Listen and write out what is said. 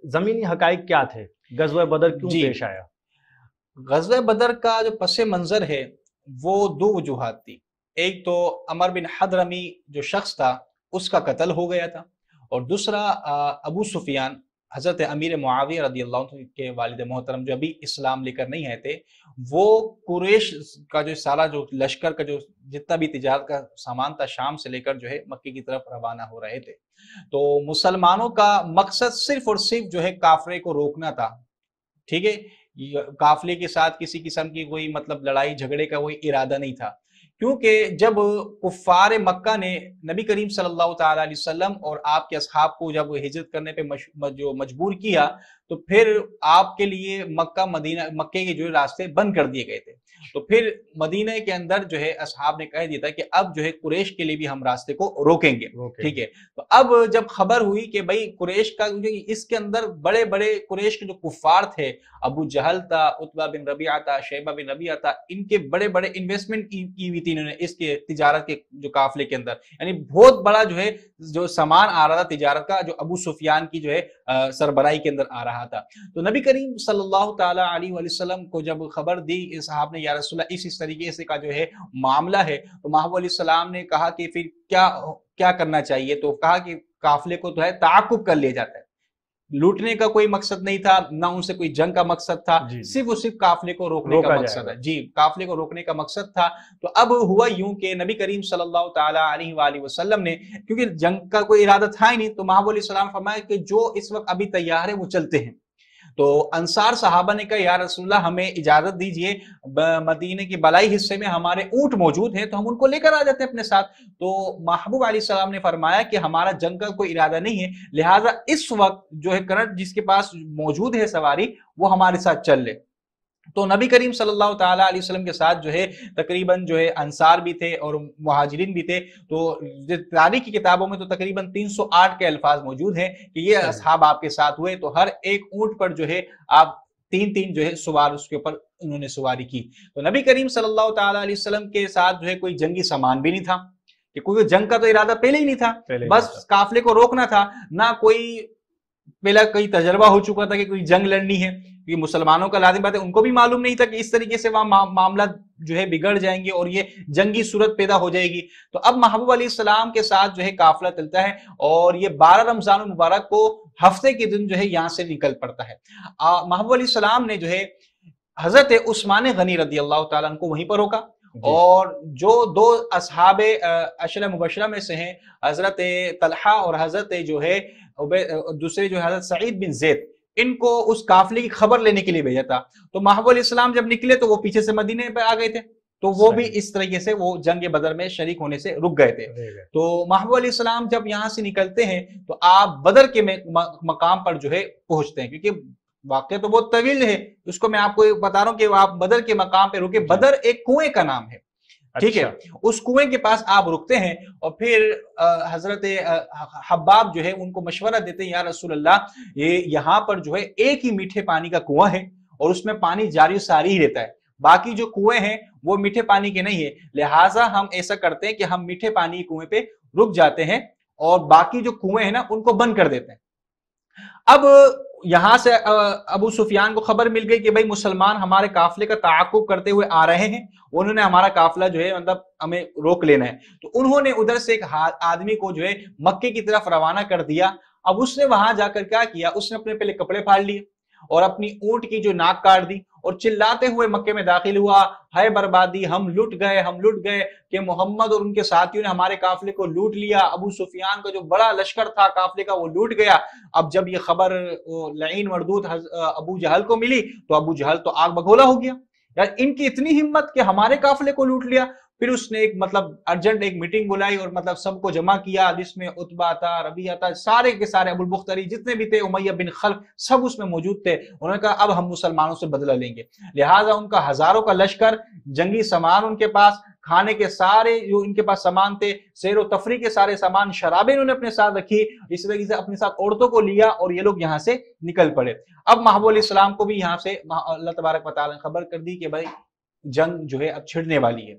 زمینی حقائق کیا تھے؟ غزوہ بدر کیوں جی، پیش آیا؟ غزوہ بدر کا جو پس منظر ہے وہ دو وجوہات تھی۔ ایک تو عمر بن حضرمی جو شخص تھا اس کا قتل ہو گیا تھا، اور دوسرا ابو سفیان حضرت امیر معاویہ رضی اللہ عنہ کے والد محترم جو ابھی اسلام لے کر نہیں آئے تھے، وہ قریش کا جو سارا جو لشکر کا جو جتنا بھی تجارت کا سامان تھا شام سے لے کر جو ہے مکے کی طرف روانہ ہو رہے تھے۔ تو مسلمانوں کا مقصد صرف اور صرف جو ہے کافرے کو روکنا تھا، ٹھیک ہے، قافلے کے ساتھ کسی قسم کی کوئی مطلب لڑائی جھگڑے کا کوئی ارادہ نہیں تھا، کیونکہ جب کفار مکہ نے نبی کریم صلی اللہ تعالی علیہ وسلم اور آپ کے اصحاب کو جب ہجرت کرنے پہ جو مجبور کیا، تو پھر آپ کے لیے مکہ مدینہ مکے کے جو راستے بند کر دیے گئے تھے۔ تو پھر مدینہ کے اندر جو ہے اصحاب نے کہہ دیا تھا کہ اب جو ہے قریش کے لیے بھی ہم راستے کو روکیں گے، ٹھیک ہے۔ تو اب جب خبر ہوئی کہ بھئی قریش کا اس کے اندر بڑے بڑے قریش کے جو کفار تھے، ابو جہل تھا، عتبہ بن ربیعہ تھا، شیبہ بن ربیعہ تھا، ان کے بڑے بڑے انویسٹمنٹ کی ہوئی تھی انہوں نے اس کے تجارت کے جو قافلے کے اندر، یعنی بہت بڑا جو ہے جو سامان آ رہا تھا تجارت کا، جو ابو سفیان کی جو ہے سربراہی کے اندر آ رہا تھا۔ تو نبی کریم صلی اللہ تعالی علیہ وآلہ وسلم کو جب خبر دی صحابہ نے، یا رسول اللہ اس طریقے سے کا جو ہے معاملہ ہے، تو محبوب علیہ السلام نے کہا کہ پھر کیا کرنا چاہیے؟ تو کہا کہ قافلے کو تو ہے تعاقب کر لیا جاتا ہے، لوٹنے کا کوئی مقصد نہیں تھا، نہ ان سے کوئی جنگ کا مقصد تھا، صرف اور صرف قافلے کو روکنے کا مقصد ہے، جی قافلے کو روکنے کا مقصد تھا۔ تو اب ہوا یوں کہ نبی کریم صلی اللہ تعالی علیہ وآلہ وسلم نے، کیونکہ جنگ کا کوئی ارادہ تھا ہی نہیں، تو محبوب علیہ السلام فرمایا کہ جو اس وقت ابھی تیار ہے وہ چلتے ہیں۔ تو انصار صحابہ نے کہا یا رسول اللہ ہمیں اجازت دیجئے، مدینے کے بالائی حصے میں ہمارے اونٹ موجود ہیں تو ہم ان کو لے کر آ جاتے ہیں اپنے ساتھ۔ تو محبوب علیہ السلام نے فرمایا کہ ہمارا جنگ کا کوئی ارادہ نہیں ہے، لہٰذا اس وقت جو ہے کرنٹ جس کے پاس موجود ہے سواری وہ ہمارے ساتھ چل لے۔ تو نبی کریم صلی اللہ تعالی علیہ وسلم کے ساتھ جو ہے تقریباً جو ہے انصار بھی تھے اور مہاجرین بھی تھے۔ تو تاریخ کی کتابوں میں تو تقریباً 308 کے الفاظ موجود ہیں کہ یہ اصحاب آپ کے ساتھ ہوئے، تو ہر ایک اونٹ پر جو ہے آپ تین تین جو ہے سوار اس کے اوپر انہوں نے سواری کی۔ تو نبی کریم صلی اللہ تعالی علیہ وسلم کے ساتھ جو ہے کوئی جنگی سامان بھی نہیں تھا، کہ کوئی جنگ کا تو ارادہ پہلے ہی نہیں تھا، بس قافلے کو روکنا تھا، نہ کوئی پہلا کوئی تجربہ ہو چکا تھا کہ کوئی جنگ لڑنی ہے، کیونکہ مسلمانوں کا لازم بات ہے ان کو بھی معلوم نہیں تھا کہ اس طریقے سے وہاں معاملہ جو ہے بگڑ جائیں گے اور یہ جنگی صورت پیدا ہو جائے گی۔ تو اب محبوب علیہ السلام کے ساتھ جو ہے قافلہ چلتا ہے، اور یہ 12 رمضان المبارک کو ہفتے کے دن جو ہے یہاں سے نکل پڑتا ہے۔ محبوب علیہ السلام نے جو ہے حضرت عثمان غنی رضی اللہ تعالیٰ عنہ کو وہیں پر روکا، اور جو دو اصحاب عشرہ مبشرہ میں سے ہیں حضرت طلحہ اور حضرت جو ہے دوسرے جو حضرت سعید بن زید، ان کو اس قافلے کی خبر لینے کے لیے بھیجا تھا۔ تو محبوب علیہ السلام جب نکلے تو وہ پیچھے سے مدینے پہ آ گئے تھے، تو وہ بھی اس طریقے سے وہ جنگ بدر میں شریک ہونے سے رک گئے تھے۔ تو محبوب علیہ السلام جب یہاں سے نکلتے ہیں تو آپ بدر کے مقام پر جو ہے پہنچتے ہیں، کیونکہ واقعہ تو بہت طویل ہے، اس کو میں آپ کو بتا رہا ہوں کہ آپ بدر کے مقام پہ رکے۔ بدر ایک کنویں کا نام ہے، ٹھیک ہے، اس کنویں کے پاس آپ رکتے ہیں، اور پھر حضرت حباب جو ہے ان کو مشورہ دیتے ہیں یا رسول اللہ یہاں پر جو ہے ایک ہی میٹھے پانی کا کنواں ہے اور اس میں پانی جاری ساری ہی رہتا ہے، باقی جو کنویں ہیں وہ میٹھے پانی کے نہیں ہے، لہٰذا ہم ایسا کرتے ہیں کہ ہم میٹھے پانی کنویں پہ رک جاتے ہیں اور باقی جو کنویں ہیں نا ان کو بند کر دیتے ہیں۔ اب یہاں سے ابو سفیان کو خبر مل گئی کہ بھئی مسلمان ہمارے قافلے کا تعاقب کرتے ہوئے آ رہے ہیں، انہوں نے ہمارا قافلہ جو ہے مطلب ہمیں روک لینا ہے۔ تو انہوں نے ادھر سے ایک آدمی کو جو ہے مکے کی طرف روانہ کر دیا۔ اب اس نے وہاں جا کر کیا کیا، اس نے اپنے پہلے کپڑے پھاڑ لیے اور اپنی اونٹ کی جو ناک کاٹ دی، اور چلاتے ہوئے مکے میں داخل ہوا، ہے بربادی، ہم لٹ گئے کہ محمد اور ان کے ساتھیوں نے ہمارے قافلے کو لوٹ لیا، ابو سفیان کا جو بڑا لشکر تھا قافلے کا وہ لوٹ گیا۔ اب جب یہ خبر لعین مردود ابو جہل کو ملی تو ابو جہل تو آگ بگولا ہو گیا، یار ان کی اتنی ہمت کہ ہمارے قافلے کو لوٹ لیا۔ پھر اس نے ایک مطلب ارجنٹ ایک میٹنگ بلائی اور مطلب سب کو جمع کیا، جس میں عتبہ تھا، ربیعہ تھا، سارے کے سارے، ابو البختری جتنے بھی تھے، امیہ بن خلف، سب اس میں موجود تھے۔ انہوں نے کہا اب ہم مسلمانوں سے بدلہ لیں گے، لہٰذا ان کا ہزاروں کا لشکر، جنگی سامان ان کے پاس، کھانے کے سارے جو ان کے پاس سامان تھے، سیر و تفریح کے سارے سامان، شرابیں انہوں نے اپنے ساتھ رکھی، اس طریقے سے اپنے ساتھ عورتوں کو لیا اور یہ لوگ یہاں سے نکل پڑے۔ اب محبوب علیہ السلام کو بھی یہاں سے اللہ تبارک و تعالیٰ نے خبر کر دی کہ بھائی جنگ جو ہے اب چھڑنے والی ہے۔